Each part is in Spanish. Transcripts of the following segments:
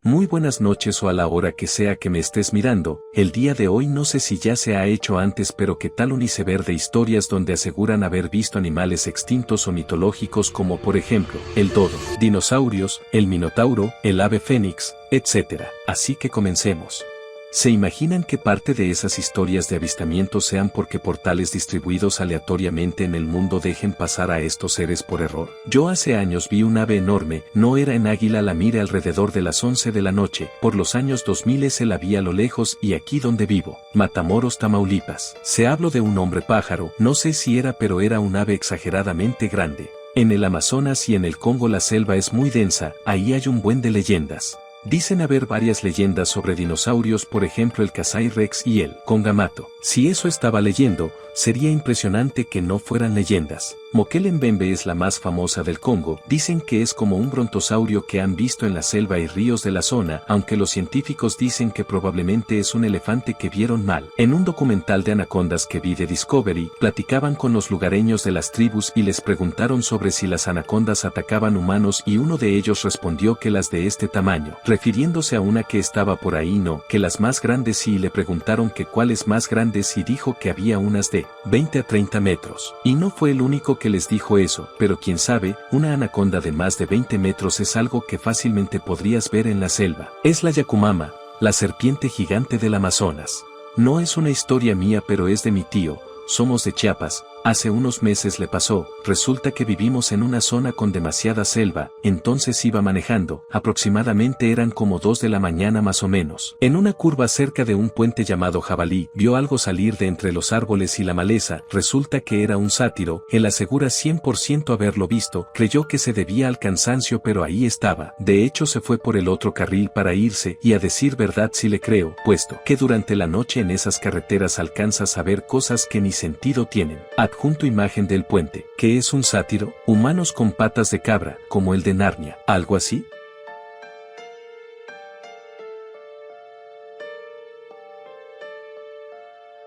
Muy buenas noches o a la hora que sea que me estés mirando. El día de hoy no sé si ya se ha hecho antes, pero qué tal un iceberg de historias donde aseguran haber visto animales extintos o mitológicos como por ejemplo, el dodo, dinosaurios, el minotauro, el ave fénix, etc. Así que comencemos. ¿Se imaginan que parte de esas historias de avistamiento sean porque portales distribuidos aleatoriamente en el mundo dejen pasar a estos seres por error? Yo hace años vi un ave enorme, no era en Águila la Mire alrededor de las 11 de la noche, por los años 2000 se la vi a lo lejos y aquí donde vivo, Matamoros, Tamaulipas. Se habló de un hombre pájaro, no sé si era pero era un ave exageradamente grande. En el Amazonas y en el Congo la selva es muy densa, ahí hay un buen de leyendas. Dicen haber varias leyendas sobre dinosaurios, por ejemplo el Kasai Rex y el Congamato. Si eso estaba leyendo, sería impresionante que no fueran leyendas. Mokele Mbembe es la más famosa del Congo, dicen que es como un brontosaurio que han visto en la selva y ríos de la zona, aunque los científicos dicen que probablemente es un elefante que vieron mal. En un documental de anacondas que vi de Discovery, platicaban con los lugareños de las tribus y les preguntaron sobre si las anacondas atacaban humanos y uno de ellos respondió que las de este tamaño, refiriéndose a una que estaba por ahí, no, que las más grandes sí, y le preguntaron que cuáles más grandes y dijo que había unas de 20 a 30 metros. Y no fue el único que les dijo eso, pero quién sabe, una anaconda de más de 20 metros es algo que fácilmente podrías ver en la selva. Es la Yakumama, la serpiente gigante del Amazonas. No es una historia mía pero es de mi tío, somos de Chiapas. Hace unos meses le pasó, resulta que vivimos en una zona con demasiada selva, entonces iba manejando, aproximadamente eran como 2 de la mañana más o menos. En una curva cerca de un puente llamado Jabalí, vio algo salir de entre los árboles y la maleza, resulta que era un sátiro, él asegura 100% haberlo visto, creyó que se debía al cansancio pero ahí estaba, de hecho se fue por el otro carril para irse, y a decir verdad sí le creo, puesto que durante la noche en esas carreteras alcanzas a ver cosas que ni sentido tienen. Adjunto imagen del puente, que es un sátiro, humanos con patas de cabra, como el de Narnia, ¿algo así?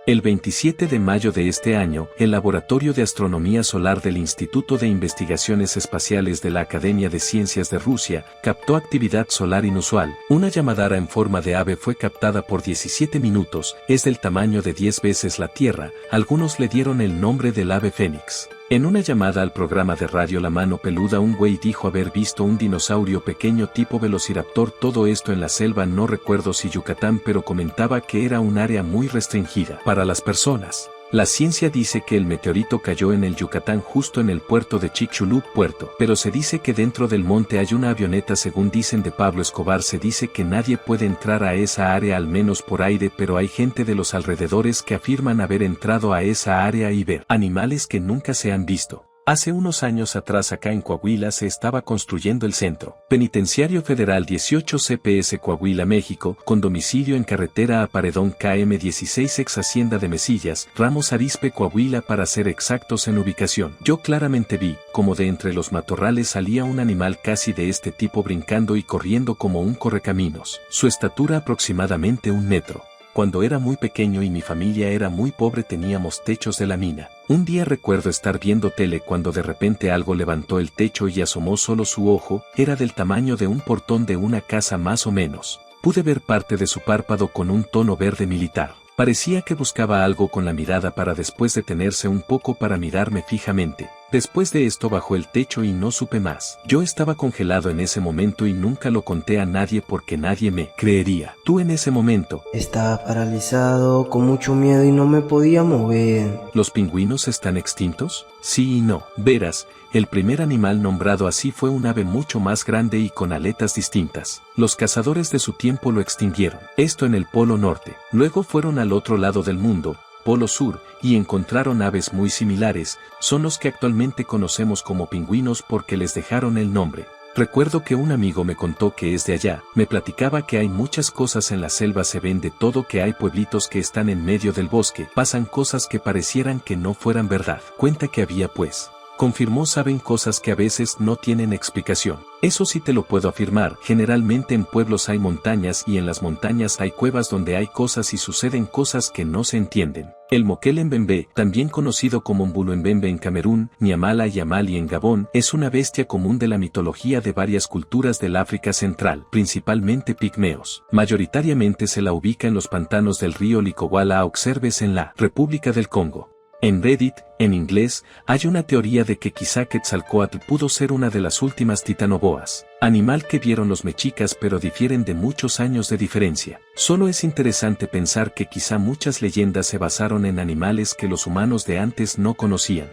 El 27 de mayo de este año, el Laboratorio de Astronomía Solar del Instituto de Investigaciones Espaciales de la Academia de Ciencias de Rusia, captó actividad solar inusual. Una llamadara en forma de ave fue captada por 17 minutos, es del tamaño de 10 veces la Tierra, algunos le dieron el nombre del ave fénix. En una llamada al programa de radio La Mano Peluda un güey dijo haber visto un dinosaurio pequeño tipo velociraptor, todo esto en la selva, no recuerdo si Yucatán, pero comentaba que era un área muy restringida para las personas. La ciencia dice que el meteorito cayó en el Yucatán justo en el puerto de Chicxulub puerto, pero se dice que dentro del monte hay una avioneta, según dicen de Pablo Escobar. Se dice que nadie puede entrar a esa área al menos por aire, pero hay gente de los alrededores que afirman haber entrado a esa área y ver animales que nunca se han visto. Hace unos años atrás acá en Coahuila se estaba construyendo el Centro Penitenciario Federal 18 CPS Coahuila, México, con domicilio en carretera a Paredón KM 16 ex Hacienda de Mesillas, Ramos Arizpe, Coahuila para ser exactos en ubicación. Yo claramente vi, como de entre los matorrales salía un animal casi de este tipo brincando y corriendo como un correcaminos. Su estatura aproximadamente 1 metro. Cuando era muy pequeño y mi familia era muy pobre teníamos techos de lámina. Un día recuerdo estar viendo tele cuando de repente algo levantó el techo y asomó solo su ojo, era del tamaño de un portón de una casa más o menos. Pude ver parte de su párpado con un tono verde militar. Parecía que buscaba algo con la mirada para después detenerse un poco para mirarme fijamente. Después de esto bajó el techo y no supe más. Yo estaba congelado en ese momento y nunca lo conté a nadie porque nadie me creería. Tú en ese momento estaba paralizado, con mucho miedo y no me podía mover. ¿Los pingüinos están extintos? Sí y no. Verás, el primer animal nombrado así fue un ave mucho más grande y con aletas distintas. Los cazadores de su tiempo lo extinguieron. Esto en el Polo Norte. Luego fueron al otro lado del mundo, Polo Sur, y encontraron aves muy similares, son los que actualmente conocemos como pingüinos porque les dejaron el nombre. Recuerdo que un amigo me contó que es de allá, me platicaba que hay muchas cosas en la selva, se ven de todo, que hay pueblitos que están en medio del bosque, pasan cosas que parecieran que no fueran verdad. Cuenta que había pues, confirmó, saben cosas que a veces no tienen explicación. Eso sí te lo puedo afirmar, generalmente en pueblos hay montañas y en las montañas hay cuevas donde hay cosas y suceden cosas que no se entienden. El Mokele-Mbembe, también conocido como Mbulu-Mbembe en Camerún, Nyamala y Amali en Gabón, es una bestia común de la mitología de varias culturas del África Central, principalmente pigmeos. Mayoritariamente se la ubica en los pantanos del río Likowala Auxerves en la República del Congo. En Reddit, en inglés, hay una teoría de que quizá Quetzalcóatl pudo ser una de las últimas titanoboas, animal que vieron los mexicas pero difieren de muchos años de diferencia. Solo es interesante pensar que quizá muchas leyendas se basaron en animales que los humanos de antes no conocían.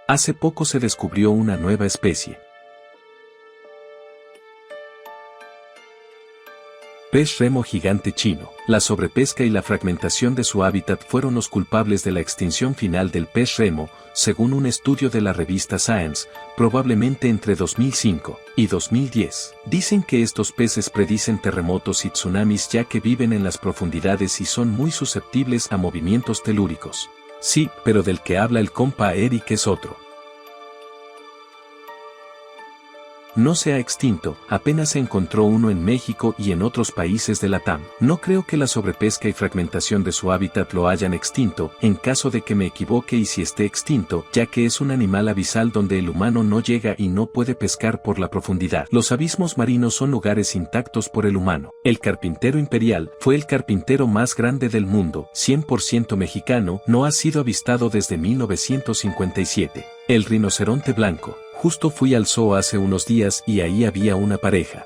Hace poco se descubrió una nueva especie. Pez remo gigante chino. La sobrepesca y la fragmentación de su hábitat fueron los culpables de la extinción final del pez remo, según un estudio de la revista Science, probablemente entre 2005 y 2010. Dicen que estos peces predicen terremotos y tsunamis ya que viven en las profundidades y son muy susceptibles a movimientos telúricos. Sí, pero del que habla el compa Eric es otro. No se ha extinto, apenas se encontró uno en México y en otros países de la TAM. No creo que la sobrepesca y fragmentación de su hábitat lo hayan extinto, en caso de que me equivoque y si esté extinto, ya que es un animal abisal donde el humano no llega y no puede pescar por la profundidad. Los abismos marinos son lugares intactos por el humano. El carpintero imperial fue el carpintero más grande del mundo, 100% mexicano, no ha sido avistado desde 1957. El rinoceronte blanco. Justo fui al zoo hace unos días y ahí había una pareja.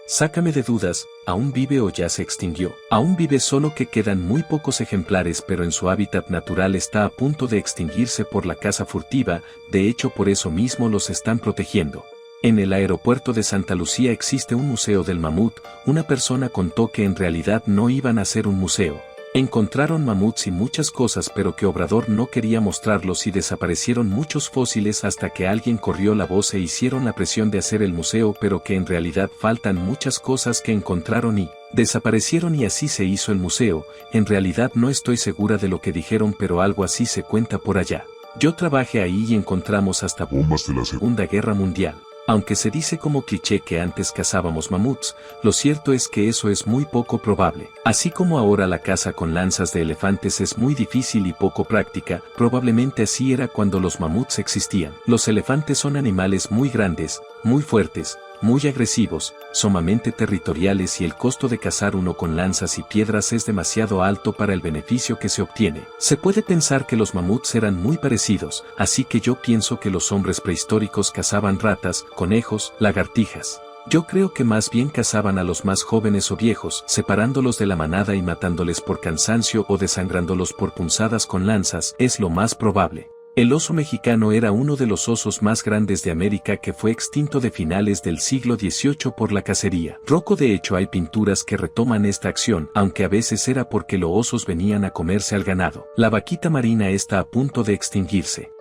Sácame de dudas, ¿aún vive o ya se extinguió? Aún vive, solo que quedan muy pocos ejemplares, pero en su hábitat natural está a punto de extinguirse por la caza furtiva, de hecho por eso mismo los están protegiendo. En el aeropuerto de Santa Lucía existe un museo del mamut. Una persona contó que en realidad no iban a ser un museo. Encontraron mamuts y muchas cosas, pero que Obrador no quería mostrarlos y desaparecieron muchos fósiles hasta que alguien corrió la voz e hicieron la presión de hacer el museo, pero que en realidad faltan muchas cosas que encontraron y desaparecieron y así se hizo el museo. En realidad no estoy segura de lo que dijeron, pero algo así se cuenta por allá. Yo trabajé ahí y encontramos hasta bombas de la Segunda Guerra Mundial. Aunque se dice como cliché que antes cazábamos mamuts, lo cierto es que eso es muy poco probable. Así como ahora la caza con lanzas de elefantes es muy difícil y poco práctica, probablemente así era cuando los mamuts existían. Los elefantes son animales muy grandes, muy fuertes, muy agresivos, sumamente territoriales y el costo de cazar uno con lanzas y piedras es demasiado alto para el beneficio que se obtiene. Se puede pensar que los mamuts eran muy parecidos, así que yo pienso que los hombres prehistóricos cazaban ratas, conejos, lagartijas. Yo creo que más bien cazaban a los más jóvenes o viejos, separándolos de la manada y matándoles por cansancio o desangrándolos por punzadas con lanzas, es lo más probable. El oso mexicano era uno de los osos más grandes de América que fue extinto de finales del siglo XVIII por la cacería. Rocco, de hecho hay pinturas que retoman esta acción, aunque a veces era porque los osos venían a comerse al ganado. La vaquita marina está a punto de extinguirse.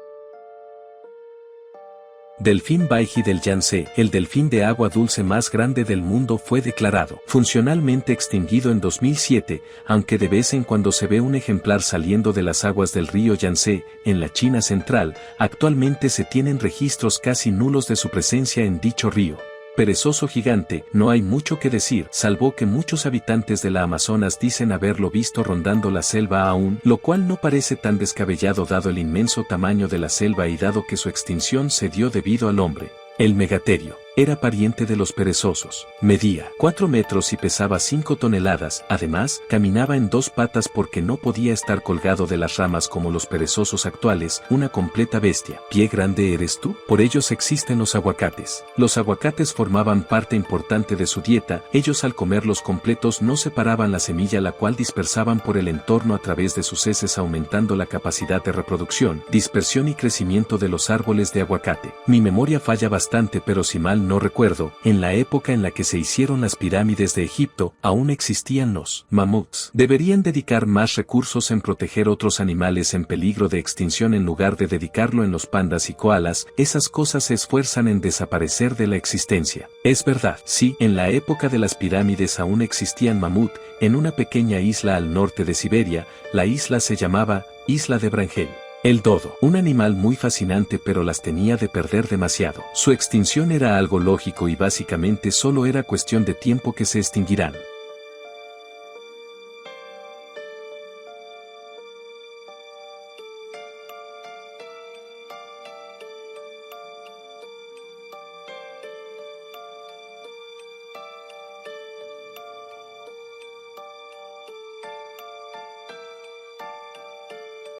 Delfín Baiji del Yangtze, el delfín de agua dulce más grande del mundo, fue declarado funcionalmente extinguido en 2007, aunque de vez en cuando se ve un ejemplar saliendo de las aguas del río Yangtze, en la China central. Actualmente se tienen registros casi nulos de su presencia en dicho río. Perezoso gigante, no hay mucho que decir, salvo que muchos habitantes de la Amazonas dicen haberlo visto rondando la selva aún, lo cual no parece tan descabellado dado el inmenso tamaño de la selva y dado que su extinción se dio debido al hombre. El megaterio era pariente de los perezosos. Medía 4 metros y pesaba 5 toneladas. Además, caminaba en 2 patas porque no podía estar colgado de las ramas como los perezosos actuales, una completa bestia. ¿Pie grande eres tú? Por ellos existen los aguacates. Los aguacates formaban parte importante de su dieta. Ellos al comerlos completos no separaban la semilla, la cual dispersaban por el entorno a través de sus heces, aumentando la capacidad de reproducción, dispersión y crecimiento de los árboles de aguacate. Mi memoria falla bastante, pero si mal no recuerdo, en la época en la que se hicieron las pirámides de Egipto, aún existían los mamuts. Deberían dedicar más recursos en proteger otros animales en peligro de extinción en lugar de dedicarlo en los pandas y koalas. Esas cosas se esfuerzan en desaparecer de la existencia. Es verdad, sí, en la época de las pirámides aún existían mamut, en una pequeña isla al norte de Siberia. La isla se llamaba Isla de Brangel. El dodo, un animal muy fascinante pero las tenía de perder demasiado. Su extinción era algo lógico y básicamente solo era cuestión de tiempo que se extinguirán.